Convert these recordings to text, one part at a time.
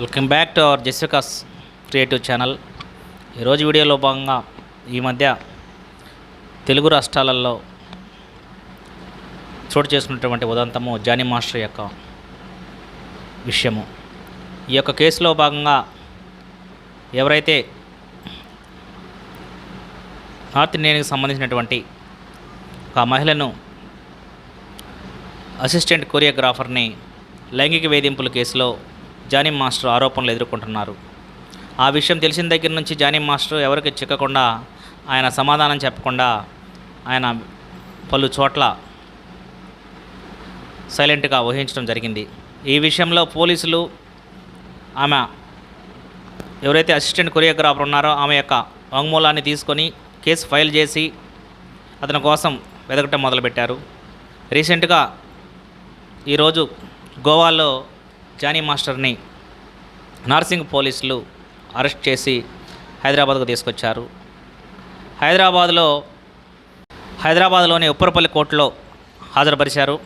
Welcome back to our Jessica's creative channel. ఈరోజు వీడియోలో భాగంగా ఈ మధ్య తెలుగు రాష్ట్రాలలో చోటు చేసుకున్నటువంటి ఉదంతము జానీ మాస్టర్ యొక్క విషయము. ఈ యొక్క కేసులో భాగంగా ఎవరైతే నార్త్ ఇండియన్కి సంబంధించినటువంటి ఒక మహిళను అసిస్టెంట్ కొరియోగ్రాఫర్ని లైంగిక వేధింపుల కేసులో జానీ మాస్టర్ ఆరోపణలు ఎదుర్కొంటున్నారు. ఆ విషయం తెలిసిన దగ్గర నుంచి జానీ మాస్టర్ ఎవరికి చిక్కకుండా, ఆయన సమాధానం చెప్పకుండా ఆయన పలు చోట్ల సైలెంట్గా వహించడం జరిగింది. ఈ విషయంలో పోలీసులు ఆమె ఎవరైతే అసిస్టెంట్ కొరియోగ్రాఫర్ ఉన్నారో ఆమె యొక్క వాంగ్మూలాన్ని తీసుకొని కేసు ఫైల్ చేసి అతని కోసం వెతకటం మొదలుపెట్టారు. రీసెంట్గా ఈరోజు గోవాలో జానీ మాస్టర్ని నార్సింగ్ పోలీసులు అరెస్ట్ చేసి హైదరాబాద్కు తీసుకొచ్చారు. హైదరాబాద్లోని ఉప్పరపల్లి కోర్టులో హాజరుపరిచారు.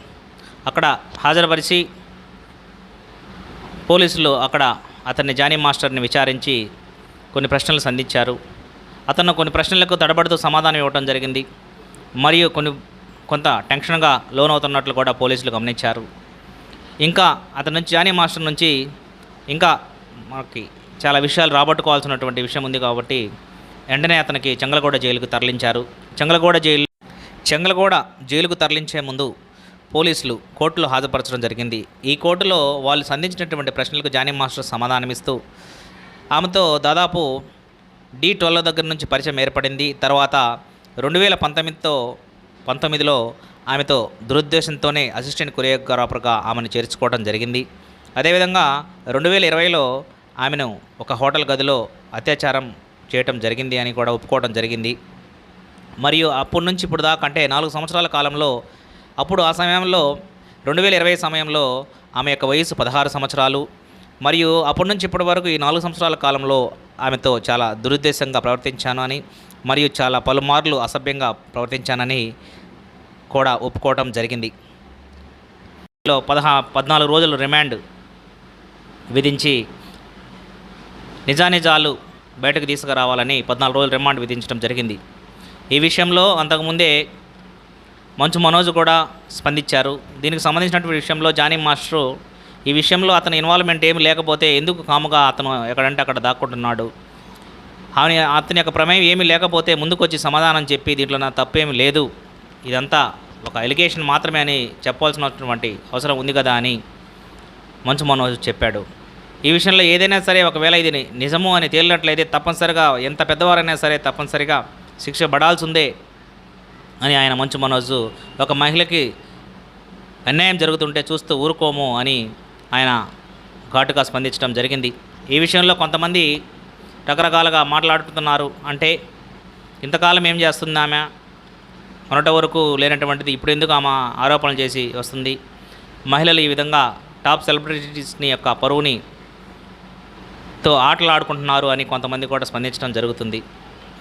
అక్కడ హాజరుపరిచి పోలీసులు అక్కడ అతన్ని జానీ మాస్టర్ని విచారించి కొన్ని ప్రశ్నలు సంధించారు. అతను కొన్ని ప్రశ్నలకు తడబడుతూ సమాధానం ఇవ్వడం జరిగింది. మరియు కొంత టెన్షన్గా లోనవుతున్నట్లు కూడా పోలీసులు గమనించారు. ఇంకా అతని నుంచి జానీ మాస్టర్ నుంచి ఇంకా మనకి చాలా విషయాలు రాబట్టుకోవాల్సినటువంటి విషయం ఉంది కాబట్టి వెంటనే అతనికి చెంగలగూడ జైలుకు తరలించారు. చెంగలగూడ జైలుకు తరలించే ముందు పోలీసులు కోర్టులో హాజరుపరచడం జరిగింది. ఈ కోర్టులో వాళ్ళు సంధించినటువంటి ప్రశ్నలకు జానీ మాస్టర్ సమాధానమిస్తూ ఆమెతో దాదాపు D12 దగ్గర నుంచి పరిచయం ఏర్పడింది. తర్వాత 2019లో ఆమెతో దురుద్దేశంతోనే అసిస్టెంట్ కొరియోగ్రాఫర్గా ఆమెను చేర్చుకోవడం జరిగింది. అదేవిధంగా 2020లో ఆమెను ఒక హోటల్ గదిలో అత్యాచారం చేయటం జరిగింది అని కూడా ఒప్పుకోవడం జరిగింది. మరియు అప్పటి నుంచి ఇప్పుడు దాకా అంటే 4 సంవత్సరాల కాలంలో ఆ సమయంలో 2020 సమయంలో ఆమె యొక్క వయసు 16 సంవత్సరాలు. మరియు అప్పటి నుంచి ఇప్పటి వరకు ఈ 4 సంవత్సరాల కాలంలో ఆమెతో చాలా దురుద్దేశంగా ప్రవర్తించాను అని మరియు చాలా పలుమార్లు అసభ్యంగా ప్రవర్తించానని కూడా ఒప్పుకోవటం జరిగింది. 14 రోజులు రిమాండ్ విధించి నిజానిజాలు బయటకు తీసుకురావాలని 14 రోజులు రిమాండ్ విధించడం జరిగింది. ఈ విషయంలో అంతకుముందే మంచు మనోజ్ కూడా స్పందించారు. దీనికి సంబంధించినటువంటి విషయంలో జానీ మాస్టరు ఈ విషయంలో అతని ఇన్వాల్వ్మెంట్ ఏమి లేకపోతే ఎందుకు కాముగా అతను ఎక్కడంటే అక్కడ దాక్కుంటున్నాడు, అతని యొక్క ప్రమేయం ఏమీ లేకపోతే ముందుకు వచ్చి సమాధానం చెప్పి దీంట్లో నా తప్పేమీ లేదు, ఇదంతా ఒక ఎలిగేషన్ మాత్రమే అని చెప్పాల్సినటువంటి అవసరం ఉంది కదా అని మంచు మనోజ్ చెప్పాడు. ఈ విషయంలో ఏదైనా సరే ఒకవేళ ఇది నిజము అని తేలినట్లయితే తప్పనిసరిగా ఎంత పెద్దవారైనా సరే తప్పనిసరిగా శిక్ష పడాల్సిందే అని ఆయన మంచు మనోజ్ ఒక మహిళకి అన్యాయం జరుగుతుంటే చూస్తూ ఊరుకోము అని ఆయన ఘాటుగా స్పందించడం జరిగింది. ఈ విషయంలో కొంతమంది రకరకాలుగా మాట్లాడుతున్నారు. అంటే ఇంతకాలం ఏం చేస్తుంది ఆమె, మొన్నటి వరకు లేనటువంటిది ఇప్పుడు ఎందుకు ఆమె ఆరోపణలు చేసి వస్తుంది, మహిళలు ఈ విధంగా టాప్ సెలబ్రిటీస్ని యొక్క పరువుని తో ఆటలు ఆడుకుంటున్నారు అని కొంతమంది కూడా స్పందించడం జరుగుతుంది.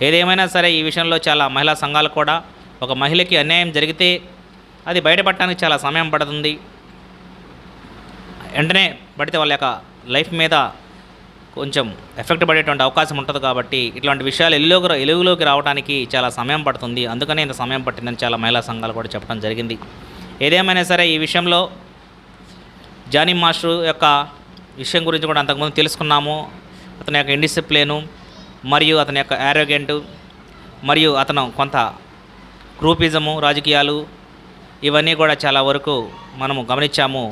ఏదేమైనా సరే ఈ విషయంలో చాలా మహిళా సంఘాలు కూడా ఒక మహిళకి అన్యాయం జరిగితే అది బయటపడటానికి చాలా సమయం పడుతుంది. వెంటనే పడితే వాళ్ళ యొక్క లైఫ్ మీద కొంచెం ఎఫెక్ట్ పడేటువంటి అవకాశం ఉంటుంది. కాబట్టి ఇట్లాంటి విషయాలు ఎలుగులోకి రావడానికి చాలా సమయం పడుతుంది. అందుకనే ఇంత సమయం పట్టిందని చాలా మహిళా సంఘాలు కూడా చెప్పడం జరిగింది. ఏదేమైనా సరే ఈ విషయంలో జానీ మాస్టర్ యొక్క విషయం గురించి కూడా అంతకుముందు తెలుసుకున్నాము. అతని యొక్క ఇండిసిప్లిను మరియు అతని యొక్క యారోగెంటు మరియు అతను కొంత గ్రూపిజము రాజకీయాలు ఇవన్నీ కూడా చాలా వరకు మనము గమనించాము.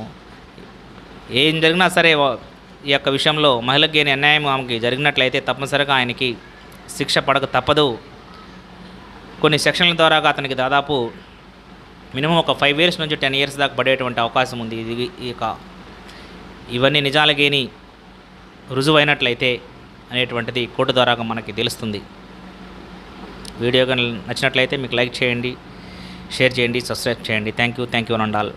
ఏం జరిగినా సరే ఈ యొక్క విషయంలో మహిళకి లేని అన్యాయం ఆమెకి జరిగినట్లయితే తప్పనిసరిగా ఆయనకి శిక్ష పడక తప్పదు. కొన్ని సెక్షన్ల ద్వారా అతనికి దాదాపు మినిమం ఒక 5 years నుంచి 10 years దాకా పడేటువంటి అవకాశం ఉంది. ఇవన్నీ నిజాలకేని రుజువైనట్లయితే అనేటువంటిది కోర్టు ద్వారా మనకి తెలుస్తుంది. వీడియో కానీ నచ్చినట్లయితే మీకు లైక్ చేయండి, షేర్ చేయండి, సబ్స్క్రైబ్ చేయండి. Thank you one and all.